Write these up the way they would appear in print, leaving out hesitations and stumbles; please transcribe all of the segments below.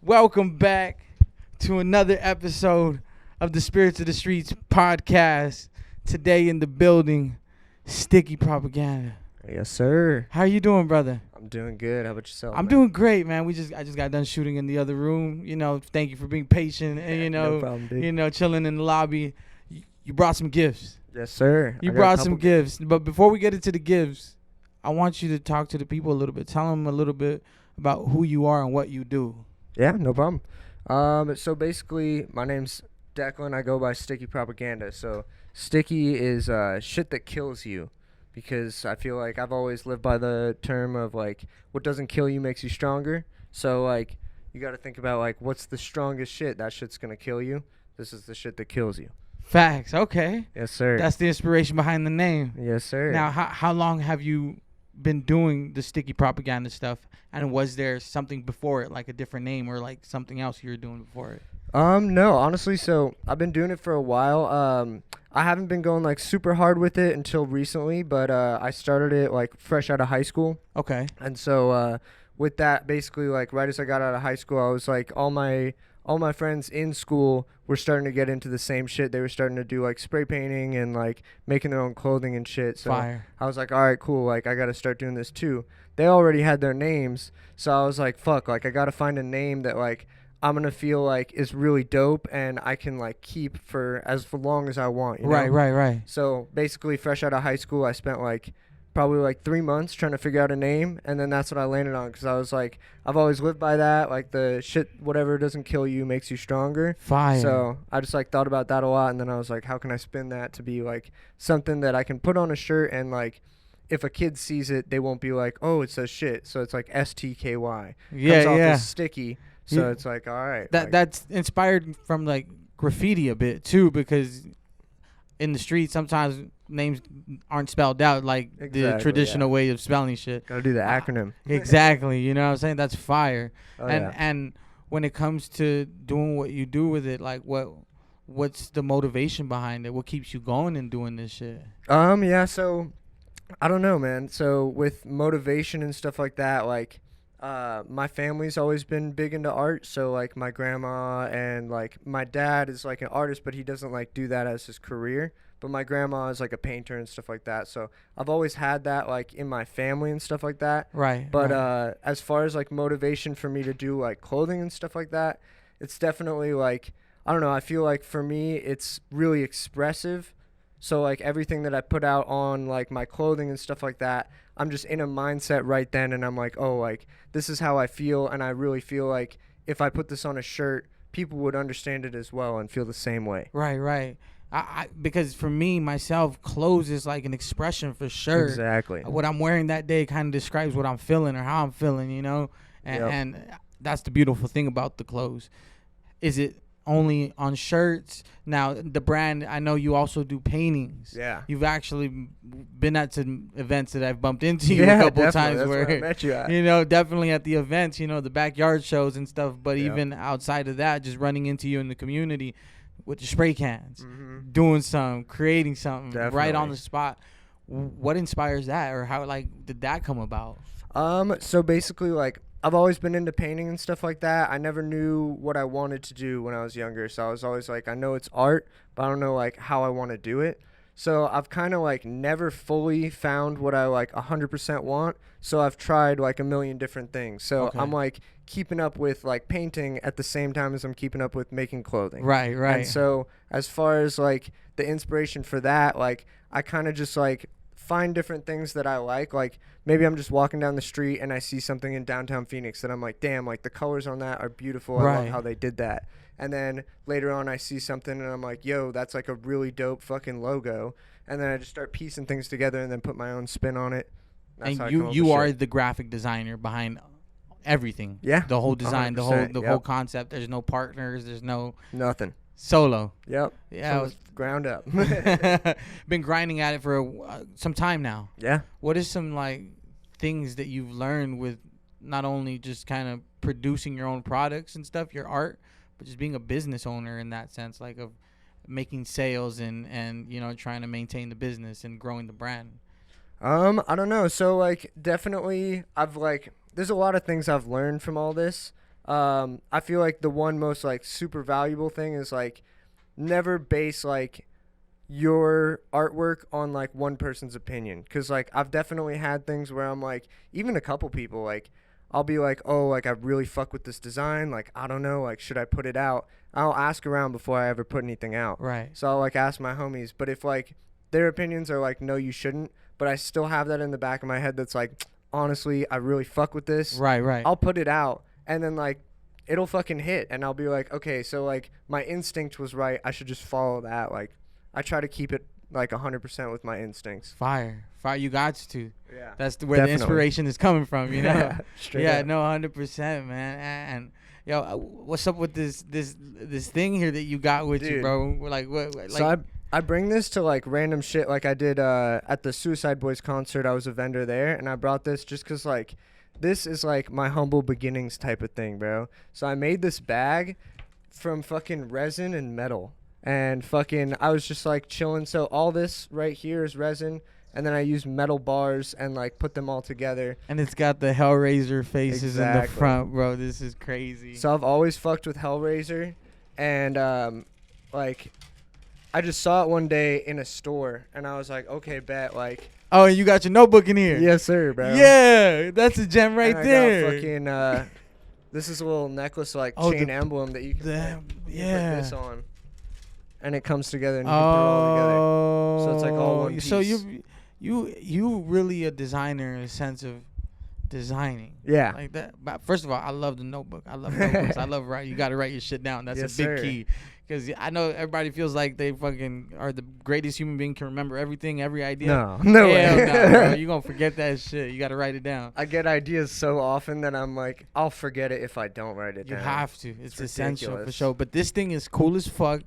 Welcome back to another episode of the Spirits of the Streets podcast. Today in the building, Sticky Propaganda. Yes, sir. How you doing, brother? I'm doing good. How about yourself? I'm doing great, man. I just got done shooting in the other room. Thank you for being patient and No problem, dude. chilling in the lobby. You brought some gifts. Yes, sir. You brought some gifts. But before we get into the gifts, I want you to talk to the people a little bit. Tell them a little bit about who you are and what you do. Yeah, no problem. So basically, my name's Declan. I go by Sticky Propaganda. So sticky is shit that kills you, because I feel like I've always lived by the term of like, what doesn't kill you makes you stronger. So like, you got to think about like, what's the strongest shit? That shit's gonna kill you. This is the shit that kills you. Facts. Okay. Yes, sir. That's the inspiration behind the name. Yes, sir. Now, how long have you been doing the Sticky Propaganda stuff? And was there something before it, like a different name or like something else you were doing before it? No, honestly, so I've been doing it for a while. I haven't been going like super hard with it until recently, but I started it like fresh out of high school. Okay. And so with that, basically like right as I got out of high school, I was like all my friends in school were starting to get into the same shit. They were starting to do like spray painting and like making their own clothing and shit. So Fire. I was like, all right, cool. Like I got to start doing this too. They already had their names. So I was like, fuck, like I got to find a name that like I'm going to feel like is really dope and I can like keep for as long as I want. You know? Right. So basically fresh out of high school, I spent like probably like 3 months trying to figure out a name, and then that's what I landed on, because I was like, I've always lived by that, like the shit, whatever doesn't kill you makes you stronger. Fire. So I just like thought about that a lot, and then I was like, how can I spin that to be like something that I can put on a shirt, and like if a kid sees it, they won't be like, oh, it says shit. So it's like STKY. Yeah, Comes off yeah. as sticky. So Yeah. it's like, all right. That's inspired from like graffiti a bit too, because in the street sometimes names aren't spelled out like the Exactly, traditional way of spelling shit. Gotta do the acronym. Exactly. You know what I'm saying? That's fire. Oh, and yeah. and when it comes to doing what you do with it, like what's the motivation behind it? What keeps you going and doing this shit? Yeah, so I don't know, man. So with motivation and stuff like that, like my family's always been big into art. So like my grandma and like my dad is like an artist, but he doesn't like do that as his career. But my grandma is like a painter and stuff like that. So I've always had that like in my family and stuff like that. Right. But right. as far as like motivation for me to do like clothing and stuff like that, it's definitely like, I don't know, I feel like for me it's really expressive. So like everything that I put out on like my clothing and stuff like that, I'm just in a mindset right then, and I'm like, oh, like this is how I feel, and I really feel like if I put this on a shirt, people would understand it as well and feel the same way. Right. Because for me, myself, clothes is like an expression for sure. Exactly. What I'm wearing that day kind of describes what I'm feeling or how I'm feeling, you know? And that's the beautiful thing about the clothes. Is it only on shirts? Now, the brand, I know you also do paintings. Yeah. You've actually been at some events that I've bumped into you Yeah, a couple definitely. times That's where, where I met you at. definitely at the events, the backyard shows and stuff. But Yeah. even outside of that, just running into you in the community with the spray cans, Mm-hmm. doing something, creating something right on Definitely. the spot. What inspires that, or how did that come about? So basically, like, I've always been into painting and stuff like that. I never knew what I wanted to do when I was younger. So I was always like, I know it's art, but I don't know like how I want to do it. So I've kind of like never fully found what I like 100% want. So I've tried like a million different things. So Okay. I'm like keeping up with like painting at the same time as I'm keeping up with making clothing. Right. And so as far as like the inspiration for that, like I kind of just like find different things that I like maybe I'm just walking down the street and I see something in downtown Phoenix that I'm like, damn, like the colors on that are beautiful. I love Right. how they did that. And then later on I see something and I'm like, yo, that's like a really dope fucking logo. And then I just start piecing things together and then put my own spin on it. That's how I come And up you with are shit. the graphic designer behind everything. Yeah, The whole design, the 100%, whole yep. concept. There's no partners. There's no Nothing. solo. Yep. Yeah. From the ground up. Been grinding at it for some time now. Yeah. What is some like things that you've learned with not only just kind of producing your own products and stuff, your art, but just being a business owner in that sense, like of making sales and trying to maintain the business and growing the brand? I don't know. So like definitely I've like there's a lot of things I've learned from all this. I feel like the one most like super valuable thing is like never base like your artwork on like one person's opinion, because like I've definitely had things where I'm like, even a couple people, like I'll be like, oh, like I really fuck with this design, like I don't know, like should I put it out? I'll ask around before I ever put anything out. Right. So I'll like ask my homies, but if like their opinions are like, no, you shouldn't, but I still have that in the back of my head that's like, honestly, I really fuck with this, Right. Right. I'll put it out, and then like it'll fucking hit, and I'll be like, okay, so like my instinct was right, I should just follow that. Like I try to keep it like 100% with my instincts. Fire. You got to. Yeah. That's where Definitely. the inspiration is coming from, you know. Yeah, straight Yeah, up. no, 100%, man. And yo, what's up with this thing here that you got with you, Dude. bro? We're like, what? Like, So I bring this to like random shit. Like I did at the Suicide Boys concert. I was a vendor there, and I brought this just because like this is like my humble beginnings type of thing, bro. So I made this bag from fucking resin and metal, and fucking I was just like chilling. So all this right here is resin, and then I used metal bars and like put them all together. and it's got the Hellraiser faces in the Exactly. front, bro. This is crazy. So I've always fucked with Hellraiser, and like I just saw it one day in a store, and I was like, okay, bet, like, oh, and you got your notebook in here. yes, sir, bro. Yeah, that's a gem right And I there. got fucking, this is a little necklace, like, Oh, chain the- emblem that you can yeah. put this on. And it comes together, and you can put it all together. Oh, So it's like all one So piece. you really a designer in a sense of designing. Yeah. Like that. But first of all, I love the notebook. I love notebooks. I love writing. You got to write your shit down. That's Yes, a big sir. key. Because I know everybody feels like they fucking are the greatest human being, can remember everything, every idea. No Hell way. no, bro. You're going to forget that shit. You got to write it down. I get ideas so often that I'm like, I'll forget it if I don't write it You down. have to. It's essential for ridiculous. sure. But this thing is cool as fuck.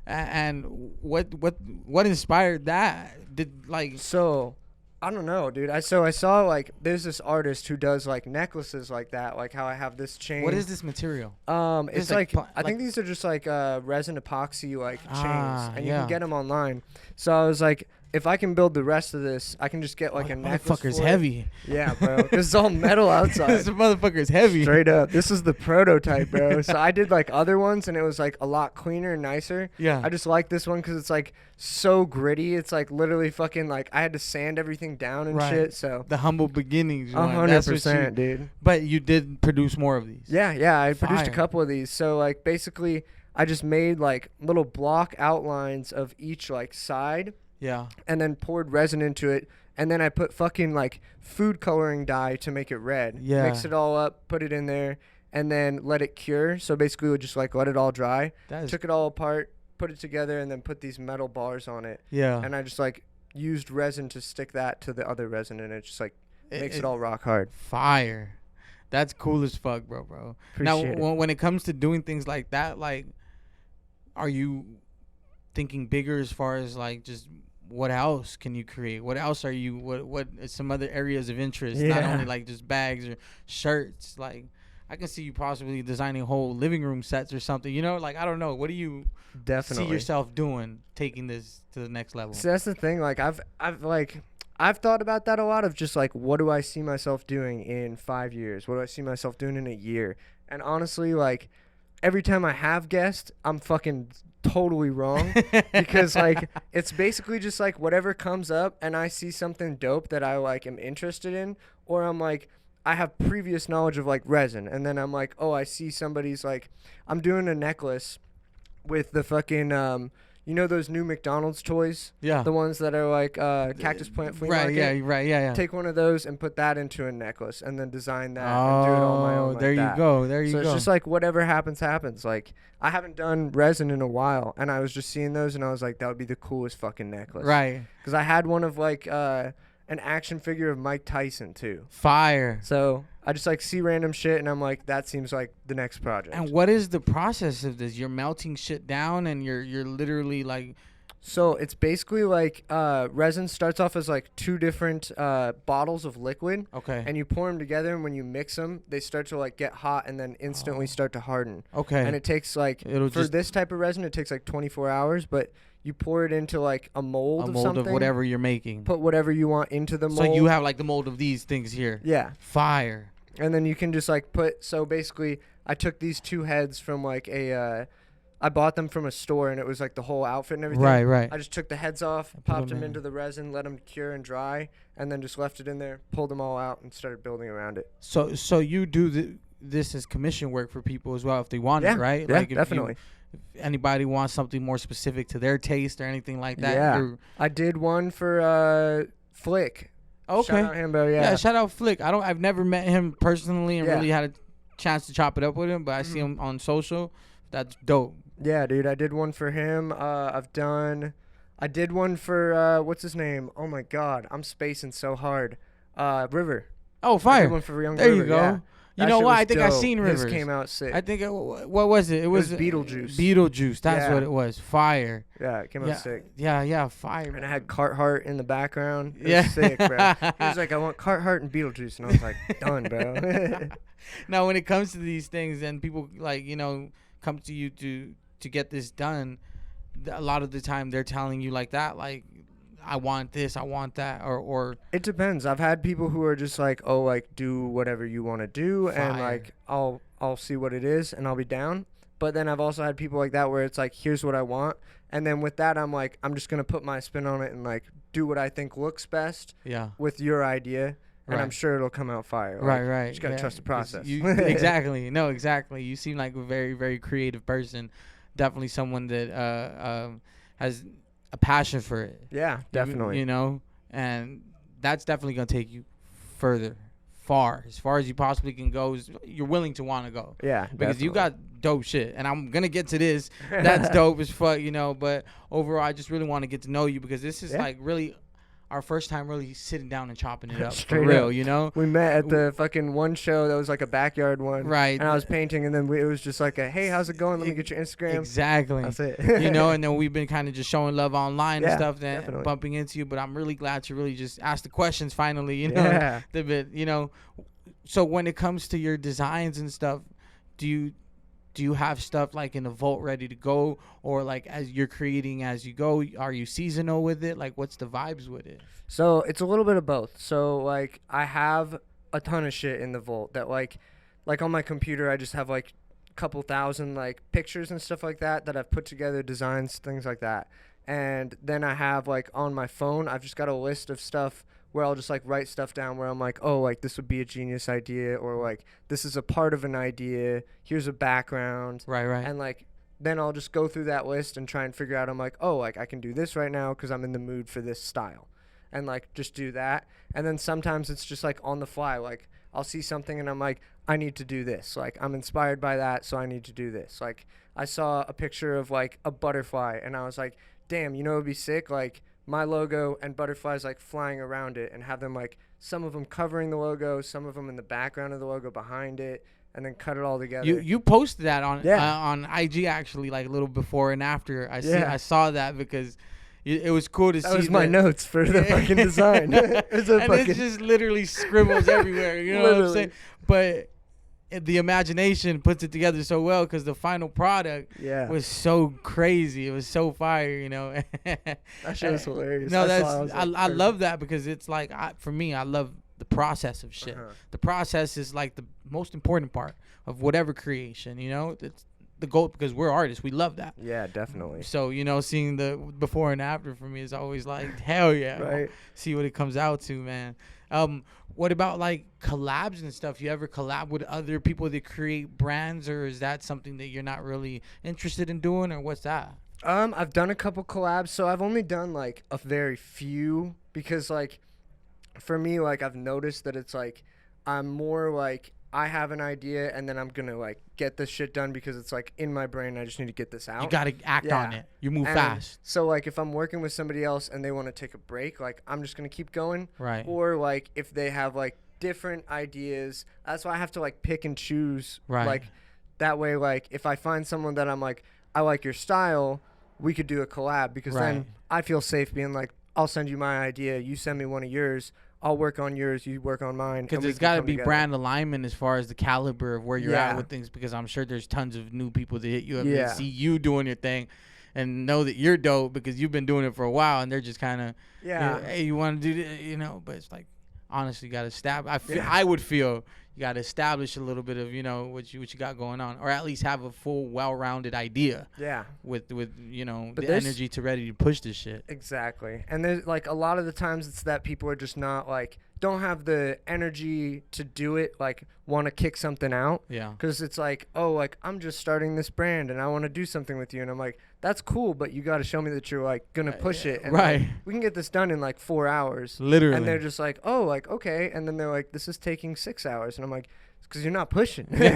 And what inspired that? Did like So, I don't know, dude. I saw like there's this artist who does like necklaces like that, like how I have this chain. what is this material? It's like like, pla- I think these are just like resin epoxy like Ah, chains, and you yeah. can get them online. So I was like, if I can build the rest of this, I can just get like a necklace. Motherfucker's for it. heavy. Yeah, bro. This is all metal This outside. motherfucker's heavy. Straight up. This is the prototype, bro. So I did like other ones, and it was like a lot cleaner and nicer. Yeah. I just like this one because it's like so gritty. It's like literally fucking like I had to sand everything down and Right. shit. So The humble beginnings. one. 100%, dude. But you did produce more of these. Yeah. I produced a Fire. couple of these. So like basically, I just made like little block outlines of each like side, Yeah. and then poured resin into it. And then I put fucking like food coloring dye to make it red. Yeah. Mix it all up, put it in there, and then let it cure. So basically, we just like let it all dry. That is. Took it all apart, put it together, and then put these metal bars on it. Yeah. And I just like used resin to stick that to the other resin, and it just like makes it it all rock hard. fire. That's cool as fuck, bro. Now, Appreciate it. when it comes to doing things like that, like, are you thinking bigger as far as like just what else can you create? What else are you? What is some other areas of interest? Not Yeah. only like just bags or shirts. Like, I can see you possibly designing whole living room sets or something. You know, like I don't know. What do you Definitely. see yourself doing, taking this to the next level? So that's the thing. Like I've thought about that a lot, of just like, what do I see myself doing in 5 years? What do I see myself doing in a year? And honestly, like every time I have guessed, I'm fucking totally wrong, because like it's basically just like whatever comes up, and I see something dope that I like am interested in, or I'm like, I have previous knowledge of like resin, and then I'm like, oh, I see somebody's like, I'm doing a necklace with the fucking you know those new McDonald's toys, Yeah. the ones that are like cactus plant flea Right. market. Yeah. Right. Yeah. Take one of those and put that into a necklace, and then design that and do it all my own. Like there you that. go. There you So go. it's just like whatever happens, happens. Like I haven't done resin in a while, and I was just seeing those, and I was like, that would be the coolest fucking necklace. right. Because I had one of like an action figure of Mike Tyson too. Fire. So I just like see random shit, and I'm like, that seems like the next project. And what is the process of this? You're melting shit down, and you're literally like, So it's basically like resin starts off as like two different bottles of liquid, okay, and you pour them together, and when you mix them, they start to like get hot and then instantly start to harden. okay, And it takes like, It'll for just- this type of resin, it takes like 24 hours, but you pour it into like a mold, a of mold something, of whatever you're making. put whatever you want into the mold. So you have like the mold of these things here. Yeah. Fire. And then you can just like put, so basically I took these 2 heads from like I bought them from a store, and it was like the whole outfit and everything. Right. I just took the heads off, Put popped 'em them in. into the resin, let them cure and dry, and then just left it in there, pulled them all out, and started building around it. So you do this as commission work for people as well if they want it, right? Yeah, Like if definitely. if anybody wants something more specific to their taste or anything like that. Yeah. I did one for Flick. Okay. Shout out Himbo, yeah. Yeah, shout out Flick. I've never met him personally and Yeah. really had a chance to chop it up with him, but I see him on social. That's dope. Yeah, dude, I did one for him. I did one for what's his name? Oh my God, I'm spacing so hard. River. Oh, I fire. did one for Young There River. you go. Yeah. You That know shit what? was I think I dope. seen His Rivers. came out sick. I think what was it? It was Beetlejuice. Beetlejuice. That's Yeah. what it was. Fire. Yeah, it came out sick. Yeah, fire. And I had Carhartt in the background. It Yeah. was sick, bro. He was like, I want Carhartt and Beetlejuice. And I was like, done, bro. Now, when it comes to these things and people come to you to get this done, a lot of the time they're telling you like that, like, I want this, I want that, or It depends. I've had people who are just like, oh, like, do whatever you want to do, and Fire. like I'll see what it is and I'll be down. But then I've also had people like that where it's like, here's what I want, and then with that I'm like, I'm just gonna put my spin on it and like do what I think looks best yeah. with your idea, and I'm Right. sure it'll come out fire. Like, Right. You just gotta trust the 'Cause process. Exactly. No, exactly. You seem like a very, very creative person. Definitely someone that has a passion for it. Yeah, definitely. You know, and that's definitely gonna take you far as you possibly can go. You're willing to want to go. Yeah, Because you definitely. got dope shit, and I'm gonna get to this. That's dope as fuck, But overall, I just really want to get to know you because this is like really our first time really sitting down and chopping it up for Straight real, up. We met at the fucking one show that was like a backyard one. Right. And I was painting, and then it was just like, hey, how's it going? Let me get your Instagram. Exactly. That's it. And then we've been kind of just showing love online and Yeah, stuff, then definitely. bumping into you. But I'm really glad to really just ask the questions finally, Yeah. the bit, So when it comes to your designs and stuff, do you have stuff like in a vault ready to go, or like as you're creating as you go? Are you seasonal with it? Like, what's the vibes with it? So it's a little bit of both. So like I have a ton of shit in the vault that like on my computer I just have like a couple thousand like pictures and stuff like that I've put together, designs, things like that. And then I have like on my phone I've just got a list of stuff where I'll just like write stuff down where I'm like, oh, like this would be a genius idea, or like this is a part of an idea, here's a background. Right. And like then I'll just go through that list and try and figure out, I'm like, oh, like I can do this right now because I'm in the mood for this style, and like just do that. And then sometimes it's just like on the fly, like I'll see something and I'm like, I need to do this, like I'm inspired by that, so I need to do this. Like I saw a picture of like a butterfly and I was like, damn, it'd be sick, like my logo and butterflies like flying around it, and have them like some of them covering the logo, some of them in the background of the logo behind it, and then cut it all together. You posted that on Yeah. on IG actually, like a little before and after. Yeah. I saw that because it was cool to see. That was my notes for the fucking design. It's a And fucking it's just literally scribbles everywhere. You know what I'm saying? But the imagination puts it together so well because the final product yeah. was so crazy. It was so fire. That shit was hilarious. No, I love that because it's like for me, I love the process of shit. The process is like the most important part of whatever creation. It's the goal because we're artists. We love that. Yeah, definitely. So seeing the before and after for me is always like hell yeah. Right. See what it comes out to, man. What about like collabs and stuff? You ever collab with other people that create brands, or is that something that you're not really interested in doing, or what's that? I've done a couple collabs, so I've only done like a very few because like for me, like I've noticed that it's like I'm more like I have an idea and then I'm gonna like get this shit done because it's like in my brain. I just need to get this out. You gotta act on it. You move And fast. So like if I'm working with somebody else and they want to take a break, like I'm just gonna keep going. Right. Or like if they have like different ideas, that's why I have to like pick and choose. Right. Like that way, like if I find someone that I'm like, I like your style, we could do a collab because Right. then I feel safe being like, I'll send you my idea, you send me one of yours, I'll work on yours, you work on mine. Because and we there's can got to come be together. brand alignment as far as the caliber of where you're at Yeah. with things. Because I'm sure there's tons of new people that hit you up Yeah. and see you doing your thing, and know that you're dope because you've been doing it for a while, and they're just kind of, Yeah. hey, you want to do this, But it's like, honestly got to establish. Yeah. I would feel you got to establish a little bit of what you got going on, or at least have a full, well-rounded idea. Yeah. With But the energy to ready to push this shit. Exactly. And there's like a lot of the times it's that people are just not like don't have the energy to do it, like want to kick something out. Yeah. Because it's like, oh, like I'm just starting this brand and I want to do something with you. And I'm like, that's cool, but you got to show me that you're like going to push it. And right. Like, we can get this done in like 4 hours. Literally. And they're just like, oh, like, okay. And then they're like, this is taking 6 hours. And I'm like, it's because you're not pushing. You're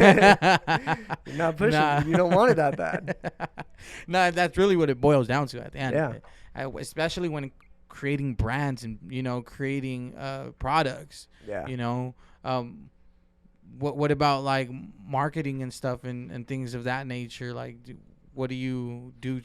not pushing. Nah. You don't want it that bad. No, that's really what it boils down to at the end. Yeah. Especially when creating brands and creating products. Yeah. What about like marketing and stuff and things of that nature? Like, what do you do?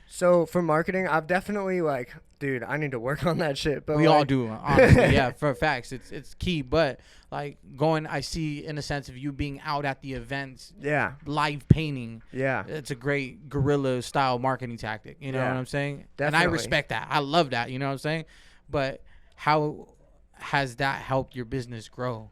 So for marketing, I've definitely like, dude, I need to work on that shit. But we like, all do, honestly. Yeah, for facts, it's key. But like I see in a sense of you being out at the events. Yeah. Live painting. Yeah. It's a great guerrilla style marketing tactic. You know what I'm saying? Definitely. And I respect that. I love that. You know what I'm saying? But how has that helped your business grow?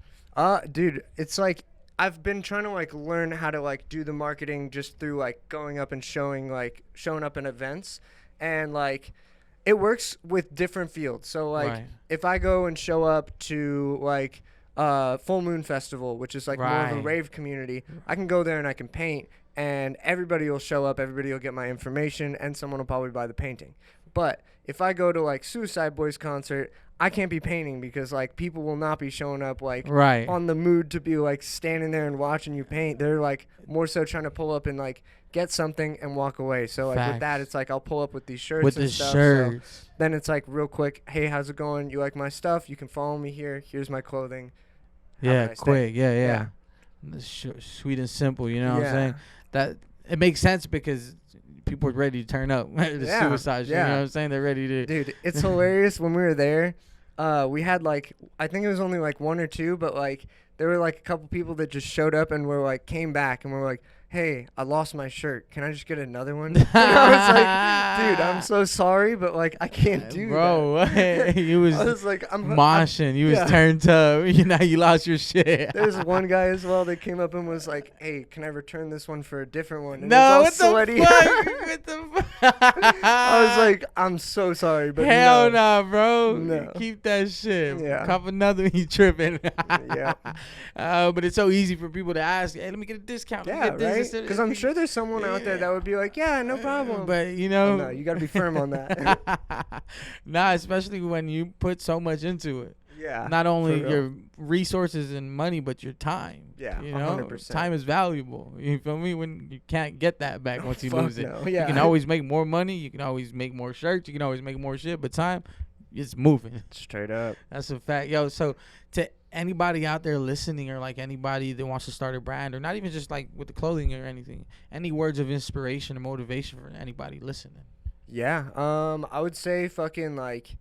Dude, it's like I've been trying to like learn how to like do the marketing just through like going up and showing up in events, and like it works with different fields. So like Right. if I go and show up to like Full Moon Festival, which is like more of a Right. rave community, I can go there and I can paint, and everybody will show up, everybody will get my information, and someone will probably buy the painting. But if I go to like Suicide Boys concert, I can't be painting because like people will not be showing up like Right. on the mood to be like standing there and watching you paint. They're like more so trying to pull up and like get something and walk away. So like with that, Facts. it's like I'll pull up with these shirts With and the stuff. shirts. So then it's like real quick, hey, how's it going? You like my stuff? You can follow me here. Here's my clothing. Have a Yeah, nice day. quick. Yeah. Yeah. Sweet and simple. You know what I'm Yeah. saying? That it makes sense because people are ready to turn up. The Yeah, suicide shit. yeah. You know what I'm saying? They're ready to. Dude, it's hilarious. When we were there, we had like, I think it was only like 1 or 2, but like there were like a couple people that just showed up and were like came back and were like, hey, I lost my shirt. Can I just get another one? And I was like, dude, I'm so sorry, but like I can't do Bro, that. you was, I was like, I'm moshing. You was yeah. turned up. You lost your shit. There's one guy as well that came up and was like, hey, can I return this one for a different one? And No, it was what all the sweaty. fuck? What the fuck? I was like, I'm so sorry, but hell no. nah, bro. No. Keep that shit. Yeah. Cop another one, you tripping. Yeah. But it's so easy for people to ask, hey, let me get a discount. Let me Yeah, get this, right? Because I'm sure there's someone out there that would be like, yeah, no problem. But Oh, no, you got to be firm on that. Nah, especially when you put so much into it. Yeah. Not only for real. your resources and money, but your time. Yeah, you know, 100%. time is valuable. You feel me? When you can't get that back once you Fuck lose it, no. you Yeah. can always make more money. You can always make more shirts. You can always make more shit. But time, it's moving. Straight up. That's a fact, yo. So to anybody out there listening, or like anybody that wants to start a brand, or not even just like with the clothing or anything, any words of inspiration or motivation for anybody listening? Yeah. I would say fucking like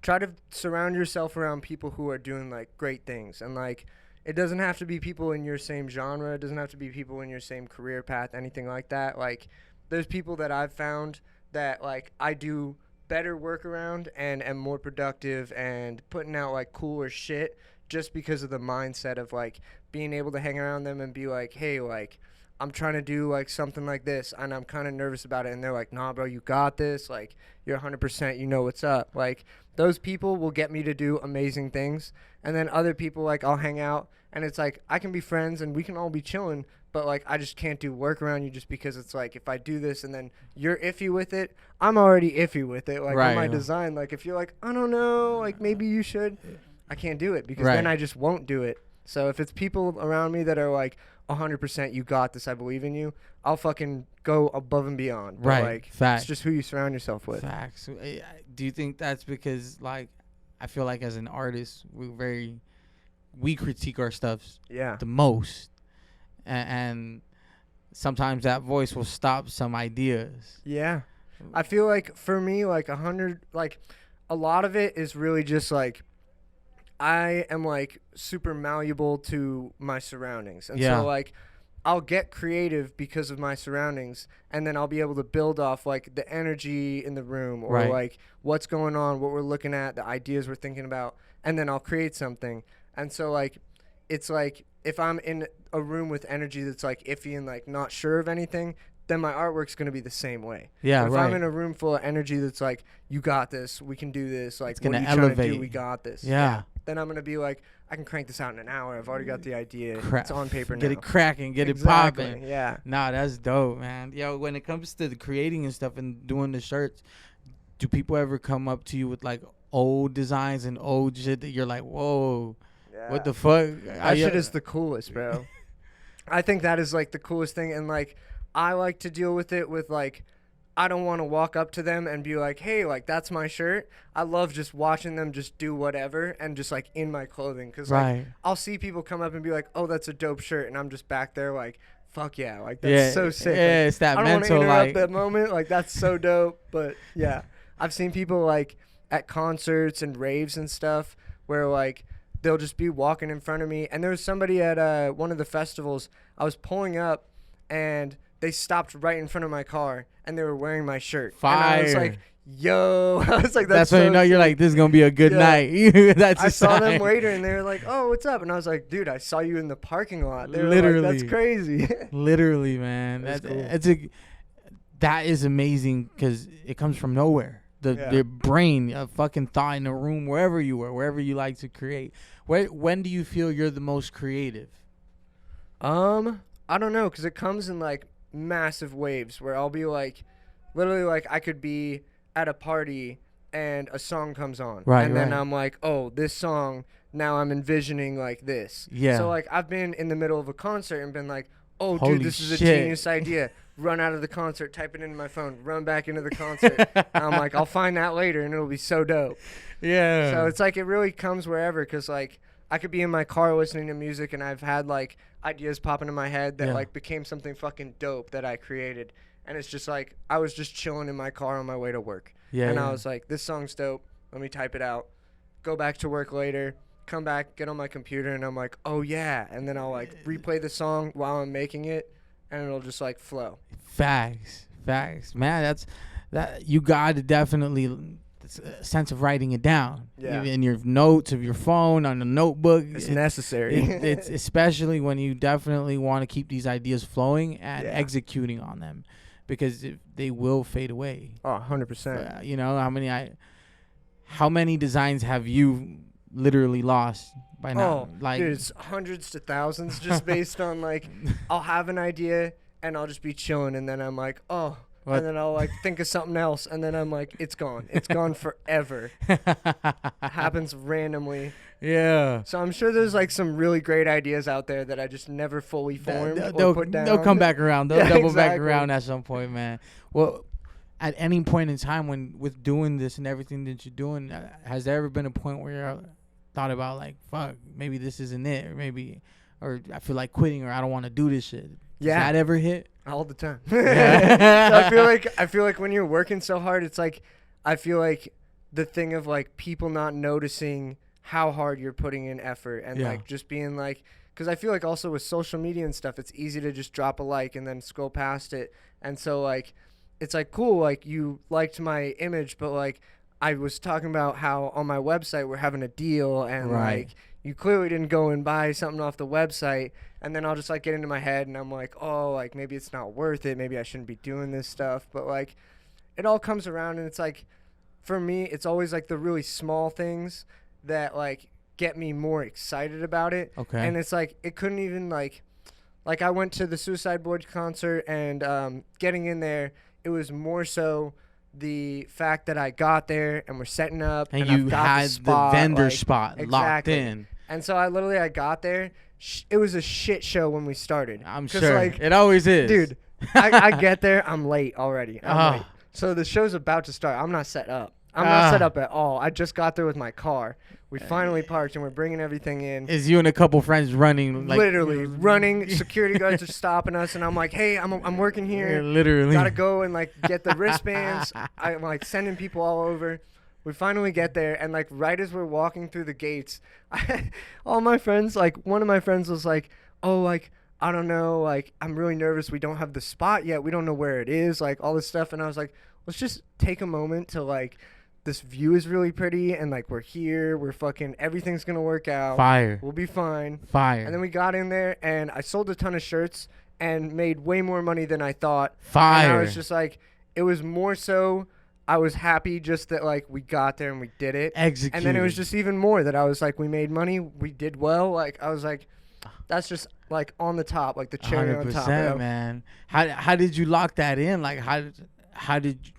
try to surround yourself around people who are doing like great things, and like it doesn't have to be people in your same genre. It doesn't have to be people in your same career path, anything like that. Like there's people that I've found that like I do better work around and am more productive and putting out like cooler shit just because of the mindset of like being able to hang around them and be like, hey, like I'm trying to do like something like this and I'm kind of nervous about it, and they're like, nah, bro, you got this, like you're 100%, you know what's up. Like those people will get me to do amazing things. And then other people, like I'll hang out and it's like I can be friends and we can all be chilling, but like I just can't do work around you just because it's like if I do this and then you're iffy with it, I'm already iffy with it. Like Right. on my design, like if you're like, I don't know, like maybe you should, I can't do it because Right. then I just won't do it. So if it's people around me that are like 100%, you got this, I believe in you, I'll fucking go above and beyond. But Right. like Facts. it's just who you surround yourself with. Facts. Do you think that's because, like, I feel like as an artist, we critique our stuff Yeah. the most, and sometimes that voice will stop some ideas. Yeah. I feel like for me, like 100, like a lot of it is really just like I am like super malleable to my surroundings. And Yeah. so like I'll get creative because of my surroundings, and then I'll be able to build off like the energy in the room, or Right. like what's going on, what we're looking at, the ideas we're thinking about, and then I'll create something. And so like it's like if I'm in a room with energy that's like iffy and like not sure of anything, then my artwork's going to be the same way. Yeah, But if right. I'm in a room full of energy that's like, you got this, we can do this, like, It's what are gonna you trying to elevate. do, we got this. Yeah. Then I'm going to be like, I can crank this out in an hour. I've already got the idea. It's on paper now. Get it cracking, get Exactly, it popping. yeah. Nah, that's dope, man. Yo, when it comes to the creating and stuff and doing the shirts, do people ever come up to you with like old designs and old shit that you're like, whoa, Yeah. what the fuck? That shit is the coolest, bro. I think that is like the coolest thing. And like, I like to deal with it with like, I don't want to walk up to them and be like, hey, like, that's my shirt. I love just watching them just do whatever and just like in my clothing. Cause like Right. I'll see people come up and be like, oh, that's a dope shirt. And I'm just back there like, fuck yeah. Like, that's so sick. Yeah, Like, it's that I don't want to mental interrupt like that moment. Like, that's so dope. But yeah, I've seen people like at concerts and raves and stuff where like they'll just be walking in front of me. And there was somebody at one of the festivals. I was pulling up and they stopped right in front of my car and they were wearing my shirt. Fire. And I was like, yo. I was like, that's so when you know you're sick. like, this is gonna be a good Yeah. night. That's I a saw them sign. later and they were like, oh, what's up? And I was like, dude, I saw you in the parking lot. They were Literally. like, that's crazy. Literally, man. That's That's cool. that is amazing because it comes from nowhere. Yeah. The brain, a fucking thought in a room, wherever you were, wherever you like to create. When do you feel you're the most creative? I don't know, because it comes in like massive waves where I'll be like, literally like I could be at a party and a song comes on. Right, and then right. I'm like, oh, this song, now I'm envisioning like this. Yeah. So like I've been in the middle of a concert and been like, oh, Holy dude, this is a shit. genius idea. Run out of the concert, type it into my phone, run back into the concert. And I'm like, I'll find that later and it'll be so dope. Yeah. So it's like it really comes wherever, because like I could be in my car listening to music and I've had like ideas pop into my head that Yeah. like became something fucking dope that I created. And it's just like I was just chilling in my car on my way to work. Yeah. And yeah. I was like, this song's dope. Let me type it out. Go back to work later. Come back, get on my computer, and I'm like, oh yeah. And then I'll like replay the song while I'm making it, and it'll just like flow. Facts, man. That you got to definitely it's a sense of writing it down. Yeah. In your notes of your phone, on a notebook. It's necessary. It's especially when you definitely want to keep these ideas flowing and Yeah. executing on them, because they will fade away. Oh, 100%. You know how many designs have you literally lost by now? Oh, Like dude, it's hundreds to thousands just based on like I'll have an idea and I'll just be chilling and then I'm like, oh, What? and then I'll like think of something else and then I'm like, it's gone. It's gone forever. Happens randomly. Yeah. So I'm sure there's like some really great ideas out there that I just never fully formed or put down. They'll come back around. They'll Yeah, double back exactly. around at some point, man. Well, at any point in time when with doing this and everything that you're doing, has there ever been a point where you're thought about like, fuck, maybe this isn't it, or I feel like quitting, or I don't want to do this shit? Yeah. Does that ever hit? All the time. Yeah. So I feel like when you're working so hard, it's like I feel like the thing of like people not noticing how hard you're putting in effort and Yeah. like just being like, because I feel like also with social media and stuff, it's easy to just drop a like and then scroll past it. And so like it's like cool, like you liked my image, but like I was talking about how on my website we're having a deal and Right. like you clearly didn't go and buy something off the website. And then I'll just like get into my head and I'm like, oh, like maybe it's not worth it. Maybe I shouldn't be doing this stuff. But like it all comes around and it's like, for me, it's always like the really small things that like get me more excited about it. Okay. And it's like, it couldn't even like I went to the Suicide Boys concert and getting in there, it was more so the fact that I got there and we're setting up and I've you got had the, spot, vendor like, spot locked exactly. in. And so I got there. It was a shit show when we started. I'm 'Cause, sure like, it always is, dude, I get there. I'm late already. I'm Ah. late. So the show's about to start. I'm not set up. I'm not set up at all. I just got there with my car. We finally parked and we're bringing everything in. Is you and a couple friends running like Literally running. Security guards are stopping us, and I'm like, "Hey, I'm working Yeah, here. literally. Gotta go and like get the wristbands." I'm like sending people all over. We finally get there, and like right as we're walking through the gates, all my friends, like one of my friends was like, "Oh, like I don't know, like, I'm really nervous. We don't have the spot yet. We don't know where it is, like, all this stuff. And I was like, let's just take a moment to, like, this view is really pretty, and, like, we're here. We're fucking, everything's going to work out. Fire. We'll be fine. Fire. And then we got in there, and I sold a ton of shirts and made way more money than I thought. Fire. And I was just like, it was more so I was happy just that, like, we got there and we did it. Execute. And then it was just even more that I was like, we made money. We did well. Like, I was like, that's just, like, on the top, like the cherry on top. 100%, man. How did you lock that in? Like,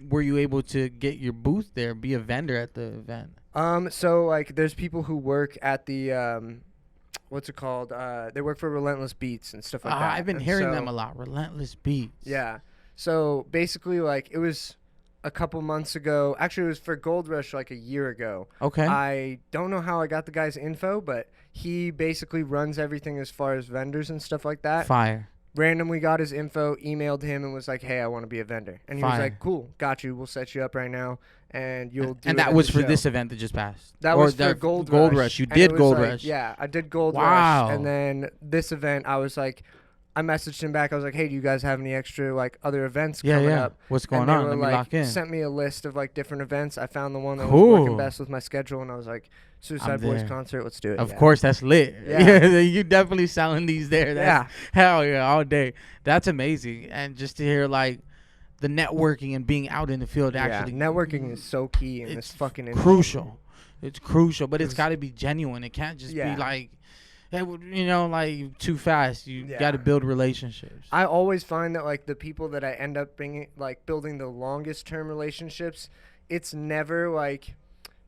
were you able to get your booth there, be a vendor at the event? So, like, there's people who work at the, what's it called? They work for Relentless Beats and stuff like that. I've been hearing them a lot. Relentless Beats. Yeah. So, basically, like, it was a couple months ago. Actually, it was for Gold Rush like a year ago. Okay. I don't know how I got the guy's info, but he basically runs everything as far as vendors and stuff like that. Fire. Randomly got his info, emailed him, and was like, hey, I want to be a vendor. And he was like, cool, got you. We'll set you up right now, and you'll do and it that at was the for show. this event that just passed? That was for Gold Rush. You And did it was Gold like, Rush. Yeah, I did Gold Wow. Rush. And then this event, I was like, I messaged him back. I was like, hey, do you guys have any extra, like, other events coming up? What's going And they on? were, Let me like, lock in. sent me a list of, like, different events. I found the one that Cool. was working best with my schedule, and I was like, Suicide I'm Boys there. concert, let's do it. Of Yeah. course, that's lit. Yeah. You definitely selling these there. That's, hell yeah, all day. That's amazing. And just to hear, like, the networking and being out in the field actually. Networking is so key in this fucking industry. Crucial. It's crucial, but it's got to be genuine. It can't just be like, hey, you know, like too fast. You got to build relationships. I always find that, like, the people that I end up building the longest term relationships, it's never like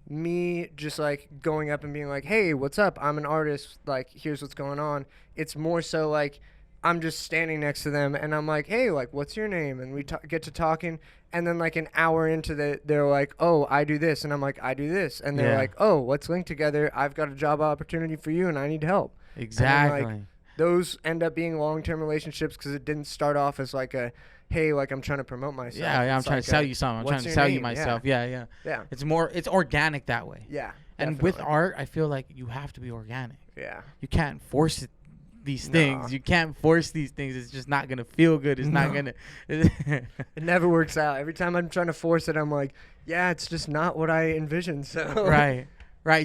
me just like going up and being like, hey, what's up? I'm an artist. Like, here's what's going on. It's more so like I'm just standing next to them and I'm like, hey, like, what's your name? And we get to talking. And then, like, an hour into they're like, oh, I do this. And I'm like, I do this. And they're like, oh, let's link together. I've got a job opportunity for you and I need help. Exactly. And, like, those end up being long-term relationships because it didn't start off as like a, hey, like, I'm trying to promote myself. Yeah, I'm trying to sell you something. I'm trying to sell you myself. Yeah. It's organic that way. Yeah. And definitely. with art, I feel like you have to be organic. Yeah. You can't force it. These things you can't force these things. It's just not gonna feel good. It's not gonna it never works out. Every time I'm trying to force it, I'm like, yeah, it's just not what I envisioned. So right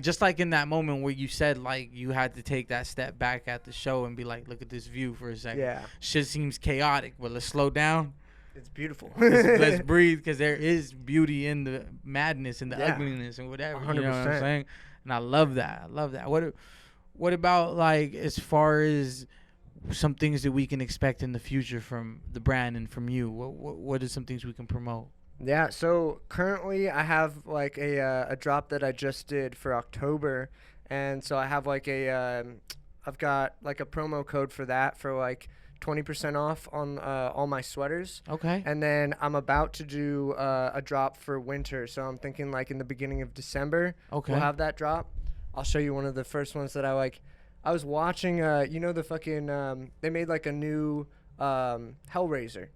just like in that moment where you said, like, you had to take that step back at the show and be like, look at this view for a second. Shit seems chaotic, but let's slow down. It's beautiful. let's breathe, because there is beauty in the madness and the ugliness and whatever. 100%. You know what I'm saying? And I love that. What about, like, as far as some things that we can expect in the future from the brand and from you? What are some things we can promote? Yeah, so currently I have, like, a drop that I just did for October. And so I have, like, I've got, like, a promo code for that for, like, 20% off on all my sweaters. Okay. And then I'm about to do a drop for winter. So I'm thinking, like, in the beginning of December, we'll have that drop. I'll show you one of the first ones that I like. I was watching, you know, the fucking, they made like a new Hellraiser.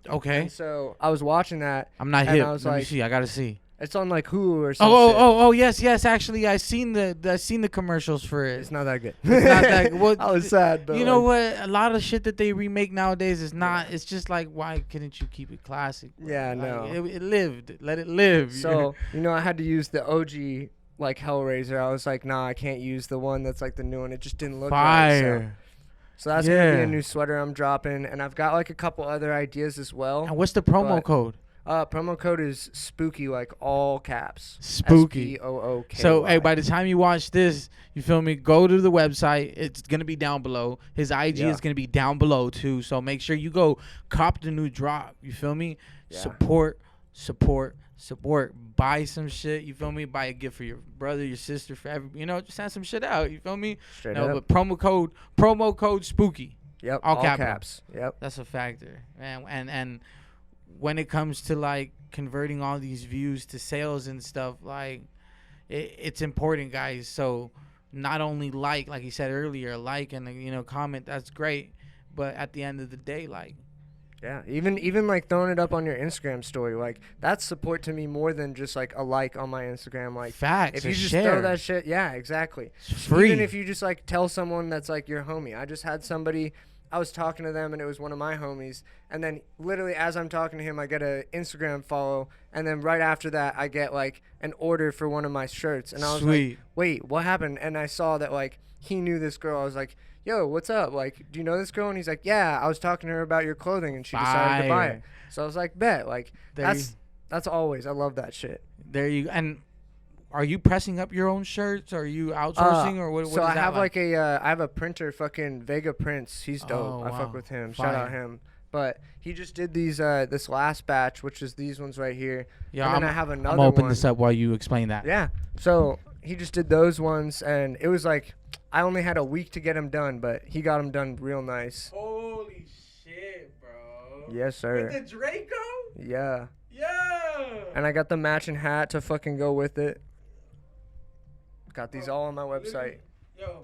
Okay. And so I was watching that. I'm not hip. Let me see. I gotta see. It's on like Hulu or something. Oh, yes. Actually, I seen the commercials for it. It's not that good. It's not that. Well, I was sad, but you know what? A lot of shit that they remake nowadays is not. It's just like, why couldn't you keep it classic? Yeah, no. It lived. Let it live. So you know, I had to use the OG. Like Hellraiser, I was like, nah, I can't use the one that's like the new one. It just didn't look fire. Right. So that's gonna be a new sweater I'm dropping, and I've got like a couple other ideas as well. And what's the promo code? Promo code is SPOOKY, like all caps. Spooky. SPOOKY. So hey, by the time you watch this, you feel me? Go to the website. It's gonna be down below. His IG is gonna be down below too. So make sure you go cop the new drop. You feel me? Yeah. Support. Buy some shit. You feel me? Buy a gift for your brother, your sister, for every. You know, just send some shit out. You feel me? Straight up. But promo code SPOOKY. Yep. All caps. Yep. That's a factor, man. And when it comes to like converting all these views to sales and stuff, like it's important, guys. So not only like you said earlier, like and comment. That's great, but at the end of the day, like. Yeah, even like throwing it up on your Instagram story, like that's support to me more than just like a like on my Instagram. Like, facts. If you just throw that shit, yeah, exactly. It's free. Even if you just like tell someone that's like your homie. I just had somebody I was talking to them, and it was one of my homies. And then literally as I'm talking to him, I get a Instagram follow, and then right after that, I get like an order for one of my shirts. And I was like, wait, what happened? And I saw that like he knew this girl. I was like, yo, what's up? Like, do you know this girl? And he's like, yeah, I was talking to her about your clothing, and she decided to buy it. So I was like, bet. Like, that's always, I love that shit. There you and. Are you pressing up your own shirts? Are you outsourcing or what? So I have like I have a printer, fucking Vega Prints. He's dope. I fuck with him. Shout out him. But he just did these this last batch, which is these ones right here. Yeah, and then I have another one. I'm gonna open this up while you explain that. Yeah. So he just did those ones, and it was like I only had a week to get them done, but he got them done real nice. Holy shit, bro. Yes, sir. With the Draco? Yeah. Yeah. And I got the matching hat to fucking go with it. Got these all on my website. Yo,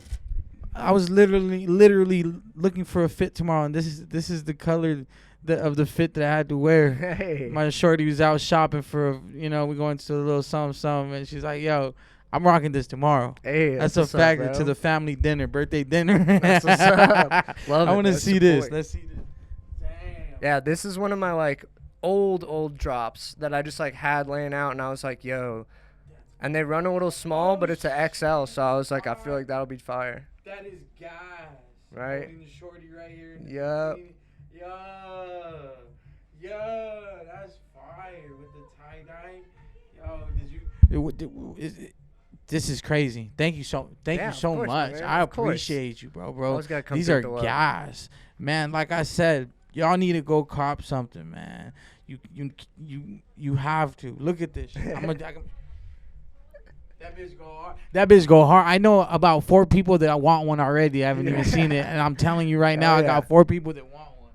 I was literally looking for a fit tomorrow, and this is the color of the fit that I had to wear. Hey. My shorty was out shopping for, we going to a little something, and she's like, yo, I'm rocking this tomorrow. Hey, that's a factor to the family dinner, birthday dinner. That's what's up. Love it. I want to see this. Let's see this. Damn. Yeah, this is one of my like old drops that I just like had laying out, and I was like, yo. And they run a little small, but it's an XL, so I was like, I feel like that'll be fire. That is gas. Right? The shorty right here. Yep. Yeah, that's fire with the tie-dye. Yo, this is crazy. Thank you so much. Man, I appreciate you, bro. Always gotta come These are gas. Man, like I said, y'all need to go cop something, man. You have to. Look at this shit. That bitch go hard. I know about 4 people that want one already. I haven't even seen it, and I'm telling you right now, I got 4 people that want one.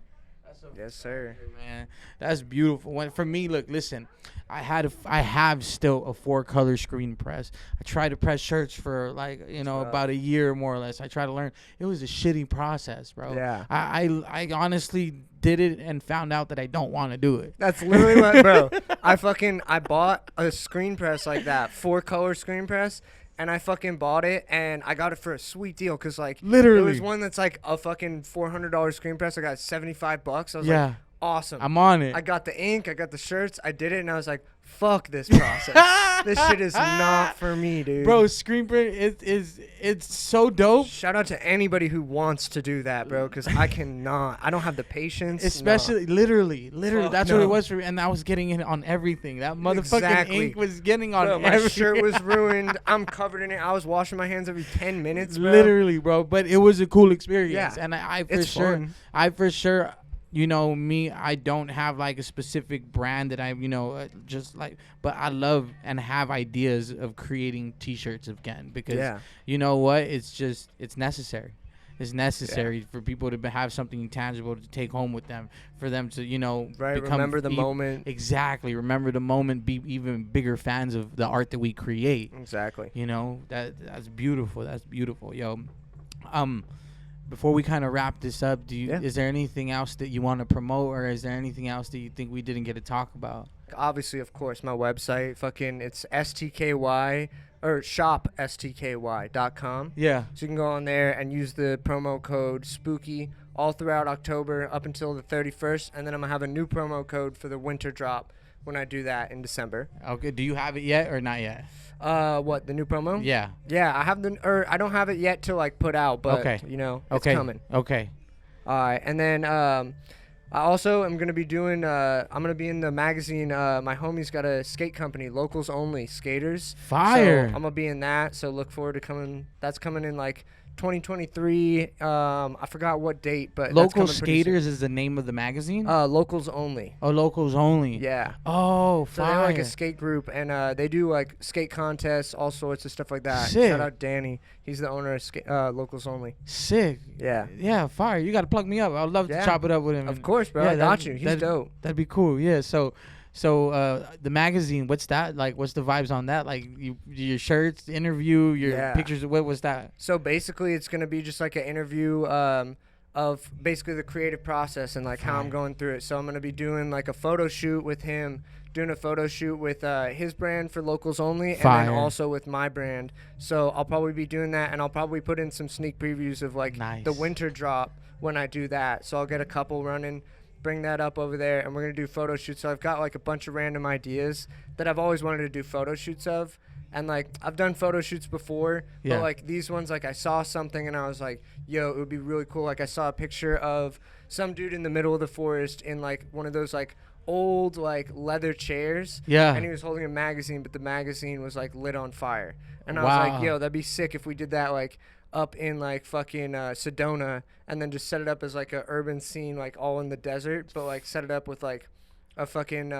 Yes, sir. Man, that's beautiful. For me, look, listen, I have still a 4-color screen press. I tried to press shirts for about a year more or less. I tried to learn. It was a shitty process, bro. Yeah. I honestly did it and found out that I don't want to do it. That's literally what, bro. I bought a screen press like that, 4-color screen press, and I fucking bought it, and I got it for a sweet deal, cause like literally it was one that's like a fucking $400 screen press. I got $75. I was like, awesome. I'm on it. I got the ink, I got the shirts, I did it, and I was like, fuck this process. This shit is not for me, dude. Bro, screen print it's so dope. Shout out to anybody who wants to do that, bro, because I cannot. I don't have the patience. Especially, literally, that's what it was for me. And I was getting it on everything. That motherfucking ink was getting on everything. My shirt was ruined. I'm covered in it. I was washing my hands every 10 minutes, bro. Literally, bro. But it was a cool experience. Yeah. And I for sure, me, I don't have like a specific brand that I, just like, but I love and have ideas of creating t-shirts again because you know what? It's necessary. It's necessary for people to have something tangible to take home with them, for them to, remember the moment. Exactly. Remember the moment, be even bigger fans of the art that we create. Exactly. That's beautiful. That's beautiful. Yo, before we kind of wrap this up, is there anything else that you want to promote, or is there anything else that you think we didn't get to talk about? Obviously, of course, my website, it's STKY or shop STKY.com. Yeah. So you can go on there and use the promo code SPOOKY all throughout October up until the 31st, and then I'm gonna have a new promo code for the winter drop when I do that in December. Okay. Do you have it yet or not yet? What, the new promo? Yeah. Yeah, I don't have it yet to like put out, but it's coming. Okay. All right, and then I also am gonna be doing. I'm gonna be in the magazine. My homie's got a skate company, Locals Only Skaters. Fire. So I'm gonna be in that. So look forward to coming. That's coming in like 2023. I forgot what date, but Local Skaters is the name of the magazine. Locals Only. Oh, Locals Only. Yeah. Oh, so fire. they're like a skate group, and they do like skate contests, all sorts of stuff like that. Sick. Shout out Danny. He's the owner of Locals Only. Sick. Yeah. Yeah, fire. You got to plug me up. I'd love to chop it up with him. Of course, bro. I got you. He's dope. That'd be cool. Yeah. So the magazine, what's that like? What's the vibes on that? Like your shirts, interview, your pictures. What was that? So basically, it's gonna be just like an interview of basically the creative process and like how I'm going through it. So I'm gonna be doing like a photo shoot with him, doing a photo shoot with his brand for Locals Only, and then also with my brand. So I'll probably be doing that, and I'll probably put in some sneak previews of like the winter drop when I do that. So I'll get a couple running, bring that up over there, and we're going to do photo shoots. So I've got like a bunch of random ideas that I've always wanted to do photo shoots of. And like I've done photo shoots before, Yeah. but like these ones, like I saw something and I was like, yo, it would be really cool. Like I saw a picture of some dude in the middle of the forest in like one of those like old like leather chairs. Yeah. And he was holding a magazine, but the magazine was like lit on fire. And I Wow. was like, yo, that'd be sick if we did that like up in like fucking Sedona, and then just set it up as like a urban scene, like all in the desert, but like set it up with like a fucking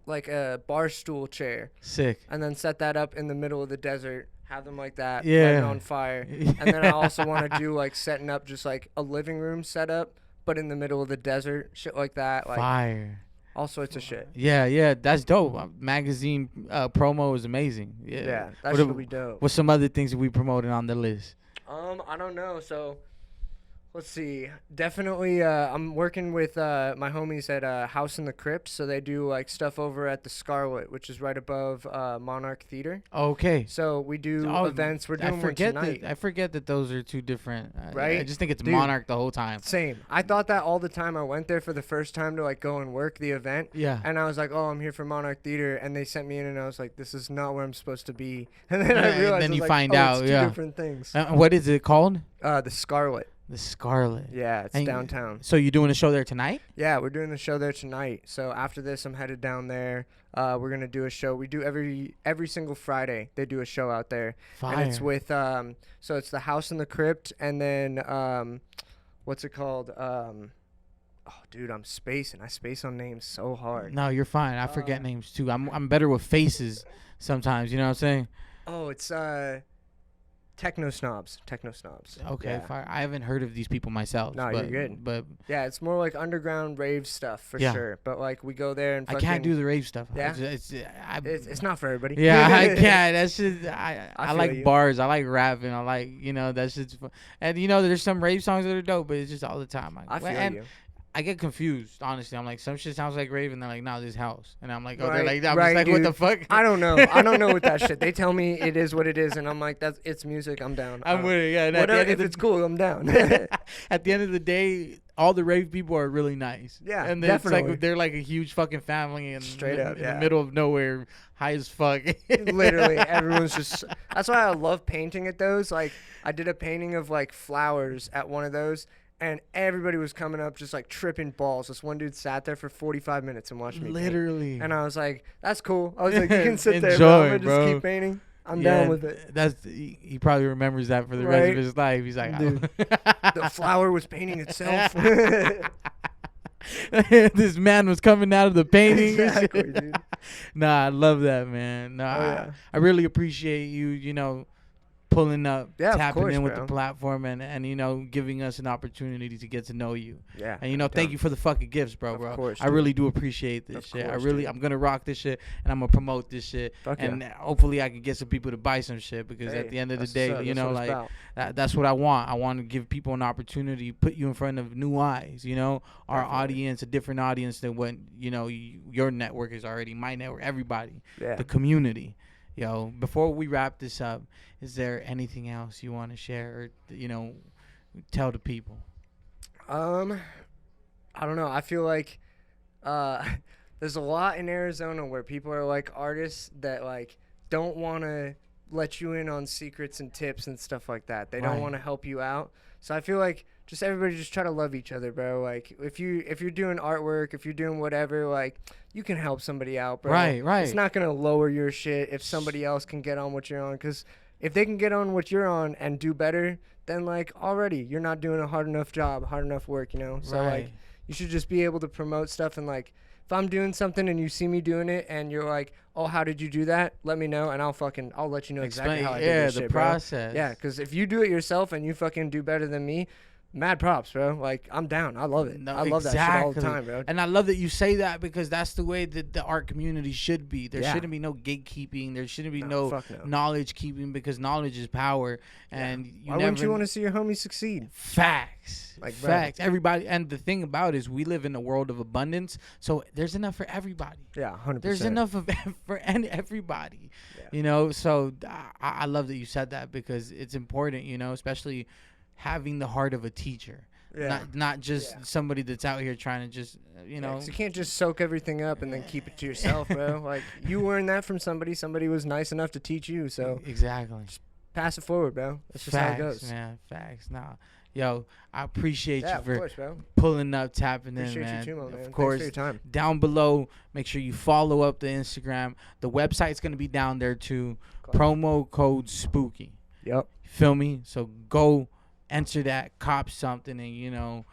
like a bar stool chair, Sick. and then set that up in the middle of the desert, have them like that, Yeah. lighting on fire. And then I also want to do like setting up just like a living room setup, but in the middle of the desert, shit like that, like Fire. all sorts of shit. Yeah, that's dope. Magazine promo is amazing. Yeah, Yeah, that What should ab- be dope. What's some other things that we promoting on the list? I don't know. So, let's see. Definitely, I'm working with my homies at House in the Crypt. So they do like stuff over at the Scarlet, which is right above Monarch Theater. Okay. So we do events. We're doing one tonight. I forget that those are two different. Right? I just think it's Dude. Monarch the whole time. Same. I thought that all the time. I went there for the first time to like go and work the event. Yeah. And I was like, oh, I'm here for Monarch Theater. And they sent me in and I was like, this is not where I'm supposed to be. And then I And realized then I was you like, find oh, out, it's two yeah. different things. What is it called? The Scarlet. The Scarlet. Yeah, it's And downtown. So you're doing a show there tonight? Yeah, we're doing the show there tonight. So after this, I'm headed down there. We're gonna do a show. We do every single Friday. They do a show out there, Fire. and it's with so it's the House in the Crypt, and then what's it called? Oh, dude, I'm spacing. I space on names so hard. No, you're fine. I forget names too. I'm better with faces sometimes. You know what I'm saying? Oh, it's Techno Snobs. Okay, Yeah. fire. I haven't heard of these people myself. No, but, you're good. But Yeah, it's more like underground rave stuff for Yeah. sure. But like we go there and I fucking, can't do the rave stuff. Yeah? It's not for everybody. Yeah, I can't. That's just I feel like you. bars. I like rapping. I like that shit's fun. And there's some rave songs that are dope, but it's just all the time. I feel and you. I get confused, honestly. I'm like, some shit sounds like rave, and they're like, no, this house. And I'm like, oh, Right, they're like, I'm right, just like, what the dude. fuck? I don't know. I don't know with that shit. They tell me it is what it is, and I'm like, it's music. I'm down. I'm with it. Yeah. And Whatever, if it's cool, I'm down. At the end of the day, all the rave people are really nice. Yeah, and it's definitely. like they're like a huge fucking family, and Straight up, in yeah. the middle of nowhere, high as fuck. Literally, everyone's just. That's why I love painting at those. Like, I did a painting of like flowers at one of those, and everybody was coming up just like tripping balls. This one dude sat there for 45 minutes and watched me paint. Literally. And I was like, that's cool. I was like, you can sit there, bro. Enjoy, I'm gonna bro. just keep painting. I'm Yeah, down with it. He probably remembers that for the rest of Right? his life. He's like, Dude. The flower was painting itself. this man was coming out of the painting. Exactly, dude. Nah, I love that, man. Nah, yeah. I really appreciate you, pulling up, Yeah, of tapping course, in with bro. the platform, and giving us an opportunity to get to know you. Yeah. And thank you for the fucking gifts, bro. Of course, I dude. really do appreciate this Of shit. course, dude. I'm gonna rock this shit, and I'm gonna promote this shit, Fuck and yeah. hopefully I can get some people to buy some shit because Hey, at the end of the that's day, what's up. That's what it's about. that's what I want. I want to give people an opportunity, put you in front of new eyes. Our Definitely. audience, a different audience than what your network is already. My network, everybody, Yeah. the community. Before we wrap this up, is there anything else you want to share or tell the people? I don't know. I feel like there's a lot in Arizona where people are like artists that like don't want to let you in on secrets and tips and stuff like that. They Right. don't want to help you out. So I feel like just everybody just try to love each other, bro. Like if you're doing artwork, if you're doing whatever, like you can help somebody out, bro. Right. It's not gonna lower your shit if somebody else can get on what you're on, because if they can get on what you're on and do better, then like already you're not doing a hard enough job, hard enough work, So Right. like you should just be able to promote stuff, and like if I'm doing something and you see me doing it and you're like, oh, how did you do that? Let me know and I'll let you know exactly how I did this the shit, bro. process. Yeah, because if you do it yourself and you fucking do better than me, mad props, bro. Like I'm down. I love it. No, I love that shit all the exactly. time, bro. And I love that you say that because that's the way that the art community should be. There Yeah. shouldn't be no gatekeeping. There shouldn't be No, no fuck no. knowledge keeping because knowledge is power. And Why wouldn't you want to see your homie succeed? Facts. Like, bro. Facts. Everybody. And the thing about it is we live in a world of abundance. So there's enough for everybody. Yeah, 100%. There's enough of for everybody. Yeah. So I love that you said that because it's important, especially having the heart of a teacher. Yeah. Not just Yeah. somebody that's out here trying to just Yeah, 'cause you can't just soak everything up and then keep it to yourself, bro. Like, you learned that from somebody. Somebody was nice enough to teach you, so exactly. pass it forward, bro. That's just Facts, how it goes. man. Facts. Nah, yo, I appreciate Yeah, you of for course, bro. pulling up, tapping Appreciate in, man. you too, my man. Of Thanks course, for your time. down below, make sure you follow up the Instagram. The website's gonna be down there too. Promo code SPOOKY. Yep. Feel me? So go enter that, cop something, and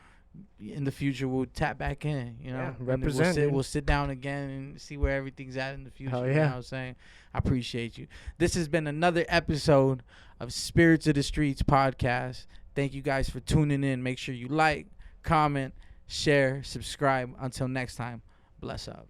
in the future we'll tap back in. Yeah, And represent, dude. we'll sit down again and see where everything's at in the future. Hell You know yeah. what I'm saying? I appreciate you. This has been another episode of Spirits of the Streets podcast. Thank you guys for tuning in. Make sure you like, comment, share, subscribe. Until next time, bless up.